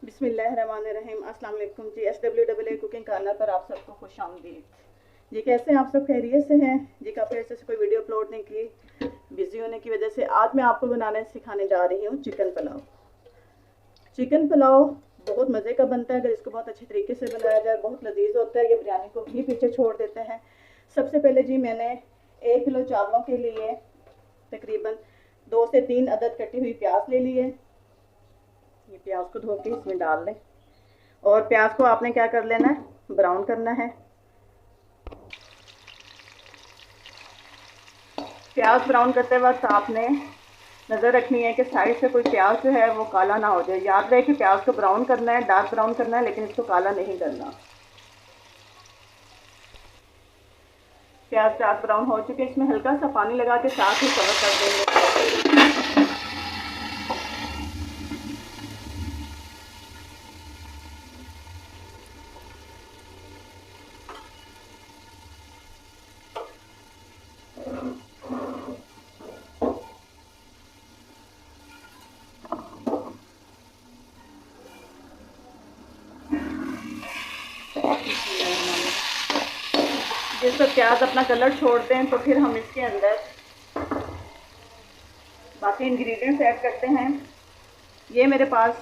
बिस्मिल्लाहिर्रहमानिर्रहीम। अस्सलाम वालेकुम जी। SWAA कुकिंग कार्नर पर आप सबको खुश आमदीद जी। कैसे हैं आप सब? खैरियत से हैं जी? काफ़ी ऐसे से कोई वीडियो अपलोड नहीं की, बिज़ी होने की वजह से। आज मैं आपको बनाने सिखाने जा रही हूँ चिकन पुलाव। चिकन पुलाव बहुत मज़े का बनता है अगर इसको बहुत अच्छे तरीके से बनाया जाए, बहुत लजीज होता है। ये बिरयानी को भी पीछे छोड़ देते हैं। सबसे पहले जी मैंने 1 किलो चावलों के लिए तकरीबन 2 से 3 अदद कटी हुई प्याज ले ली है। ये प्याज को धो के इसमें डाल लें और प्याज को आपने क्या कर लेना है, ब्राउन करना है। प्याज ब्राउन करते वक्त आपने नज़र रखनी है कि साइड से कोई प्याज जो है वो काला ना हो जाए। याद रहे कि प्याज को ब्राउन करना है, डार्क ब्राउन करना है, लेकिन इसको काला नहीं करना। प्याज डार्क ब्राउन हो चुके, इसमें हल्का सा पानी लगा के साथ ही कवर कर देंगे। जिस पर प्याज अपना कलर छोड़ते हैं तो फिर हम इसके अंदर बाकी इंग्रेडिएंट्स ऐड करते हैं। ये मेरे पास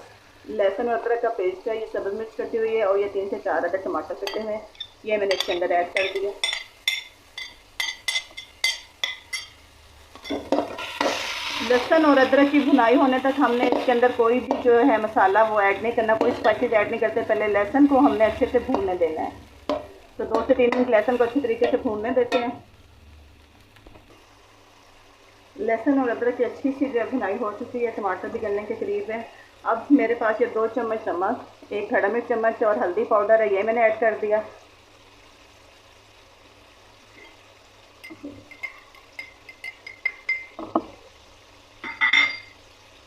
लहसुन और अदरक का पेस्ट है, ये सब्ज़ मिर्च कटी हुई है और ये 3 से 4 अदर टमाटर कटे हुए हैं, ये मैंने इसके अंदर ऐड कर दिया। लहसुन और अदरक की भुनाई होने तक हमने इसके अंदर कोई भी जो है मसाला वो ऐड नहीं करना, कोई स्पाइसेस ऐड नहीं करते। पहले लहसुन को हमने अच्छे से भूनने देना है। तो 2 से 3 मिनट लहसुन को अच्छी तरीके से भूनने देते हैं। लहसुन और अदरक की अच्छी सी जो भुनाई हो चुकी है, टमाटर भी गलने के करीब है। अब मेरे पास ये 2 चम्मच नमक, 1 खड़ा मिर्च चम्मच और हल्दी पाउडर है, ये मैंने ऐड कर दिया।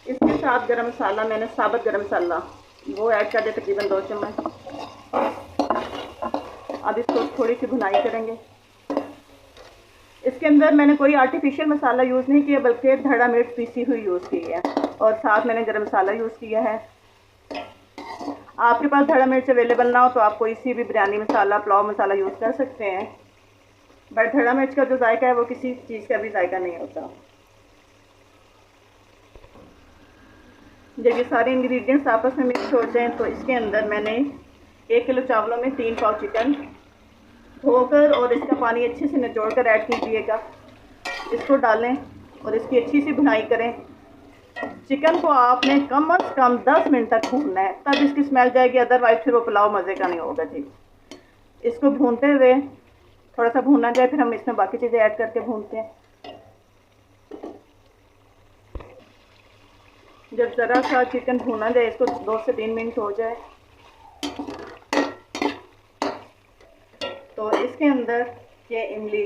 इसके साथ गरम मसाला, मैंने साबुत गरम मसाला वो ऐड कर दिया, तकरीबन 2 चम्मच। अब इसको थोड़ी सी भुनाई करेंगे। इसके अंदर मैंने कोई आर्टिफिशियल मसाला यूज़ नहीं किया, बल्कि धड़ा मिर्च पीसी हुई यूज़ की है और साथ मैंने गरम मसाला यूज़ किया है। आपके पास धड़ा मिर्च अवेलेबल ना हो तो आप कोई सी भी बिरयानी मसाला, पुलाव मसाला यूज़ कर सकते हैं, बट धड़ा मिर्च का जो जायका है वो किसी चीज़ का भी जायका नहीं होता। जब ये सारे इंग्रेडिएंट्स आपस में मिक्स हो जाएं तो इसके अंदर मैंने 1 किलो चावलों में 3 पाव चिकन धोकर और इसका पानी अच्छे से निचोड़ कर ऐड कीजिएगा। इसको डालें और इसकी अच्छी सी भुनाई करें। चिकन को आपने कम से कम 10 मिनट तक भूनना है, तब इसकी स्मेल जाएगी, अदरवाइज फिर वो पुलाव मज़े का नहीं होगा जी। इसको भूनते हुए थोड़ा सा भूनना जाए, फिर हम इसमें बाकी चीज़ें ऐड करके भूनते हैं। जब ज़रा सा चिकन भूना जाए, इसको 2 से 3 मिनट हो जाए, तो इसके अंदर ये इमली,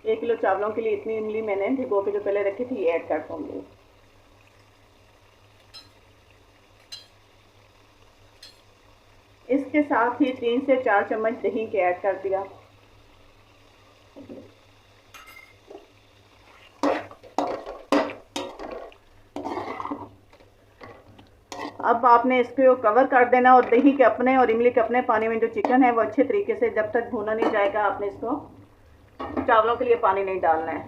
1 किलो चावलों के लिए इतनी इमली मैंने भिगो के जो पहले रखी थी ये ऐड कर दूँगी। इसके साथ ही 3 से 4 चम्मच दही के ऐड कर दिया। अब आपने इसको कवर कर देना और दही के अपने और इमली के अपने पानी में जो चिकन है वो अच्छे तरीके से, जब तक भूना नहीं जाएगा आपने इसको चावलों के लिए पानी नहीं डालना है।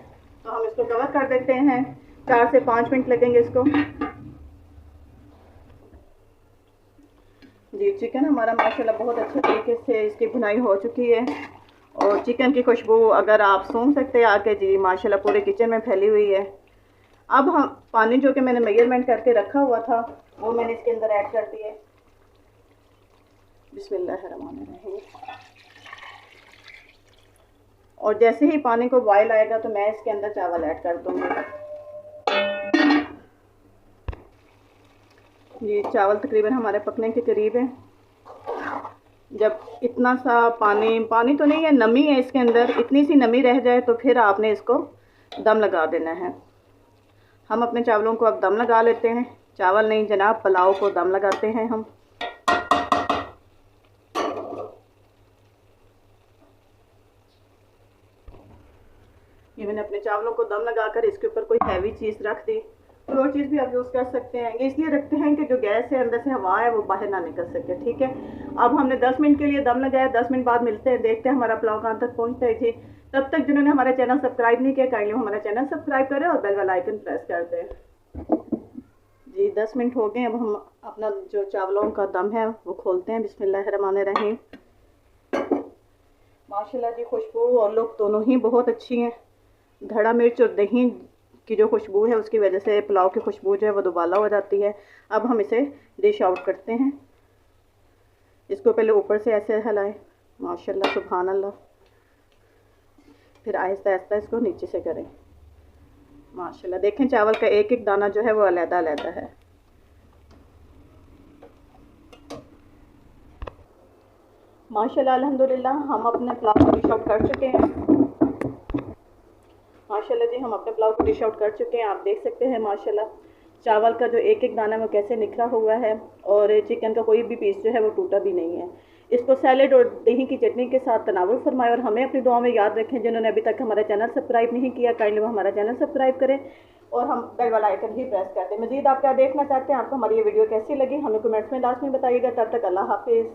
तो हम इसको कवर कर देते हैं, 4 से 5 मिनट लगेंगे इसको जी। चिकन हमारा माशाल्लाह बहुत अच्छे तरीके से इसकी भुनाई हो चुकी है और चिकन की खुशबू अगर आप सूंघ सकते हैं आके जी, माशाल्लाह पूरे किचन में फैली हुई है। अब हम पानी जो कि मैंने मेजरमेंट करके रखा हुआ था वो मैंने इसके अंदर ऐड कर दिए। बिस्मिल्लाहिर्रहमानिर्रहीम। और जैसे ही पानी को बॉयल आएगा तो मैं इसके अंदर चावल ऐड कर दूँगी जी। चावल तकरीबन हमारे पकने के करीब है। जब इतना सा पानी तो नहीं है, नमी है इसके अंदर, इतनी सी नमी रह जाए तो फिर आपने इसको दम लगा देना है। हम अपने चावलों को अब दम लगा लेते हैं। चावल नहीं जनाब, पुलाव को दम लगाते हैं हम। ये मैंने अपने चावलों को दम लगाकर इसके ऊपर कोई हैवी चीज़ रख दी और वो चीज़ भी आप यूज़ कर सकते हैं। ये इसलिए रखते हैं कि जो गैस है अंदर से हवा है वो बाहर ना निकल सके। ठीक है, अब हमने 10 मिनट के लिए दम लगाया, 10 मिनट बाद मिलते हैं, देखते हैं हमारा पुलाव कहाँ तक पहुँचता है। जी, तब तक जिन्होंने हमारा चैनल सब्सक्राइब नहीं किया काइंडली हमारा चैनल सब्सक्राइब करें और बेल वाला आइकन प्रेस कर दें। जी 10 मिनट हो गए, अब हम अपना जो चावलों का दम है वो खोलते हैं। बिस्मिल्लाहिर्रहमानिर्रहीम। माशाल्लाह जी, खुशबू और लुक दोनों ही बहुत अच्छी हैं। धड़ा मिर्च और दही की जो खुशबू है उसकी वजह से पुलाव की खुशबू जो है वो दुबाला हो जाती है। अब हम इसे डिश आउट करते हैं। इसको पहले ऊपर से ऐसे हिलाएं, माशाल्लाह सुभान अल्लाह, फिर आहिस्ता आहिस्ता इसको नीचे से करें। माशाल्लाह देखें चावल का एक एक दाना जो है वो अलग अलग है। माशाल्लाह अल्हम्दुलिल्लाह हम अपने पुलाव को डिश आउट कर चुके हैं। माशाल्लाह जी, हम अपने पुलाव को डिश आउट कर चुके हैं। आप देख सकते हैं माशाल्लाह चावल का जो एक एक दाना वो कैसे निखरा हुआ है और चिकन का कोई भी पीस जो है वो टूटा भी नहीं है। इसको सैलेड और दही की चटनी के साथ तनावुल फरमाएं और हमें अपनी दुआ में याद रखें। जिन्होंने अभी तक हमारा चैनल सब्सक्राइब नहीं किया काइंडली वो हमारा चैनल सब्सक्राइब करें और हम बेल वाला आइकन भी प्रेस कर दें। मज़ीद आप क्या देखना चाहते हैं, आपको हमारी ये वीडियो कैसी लगी हमें कमेंट्स में लास्ट में बताइएगा। तब तक अल्लाह हाफिज़।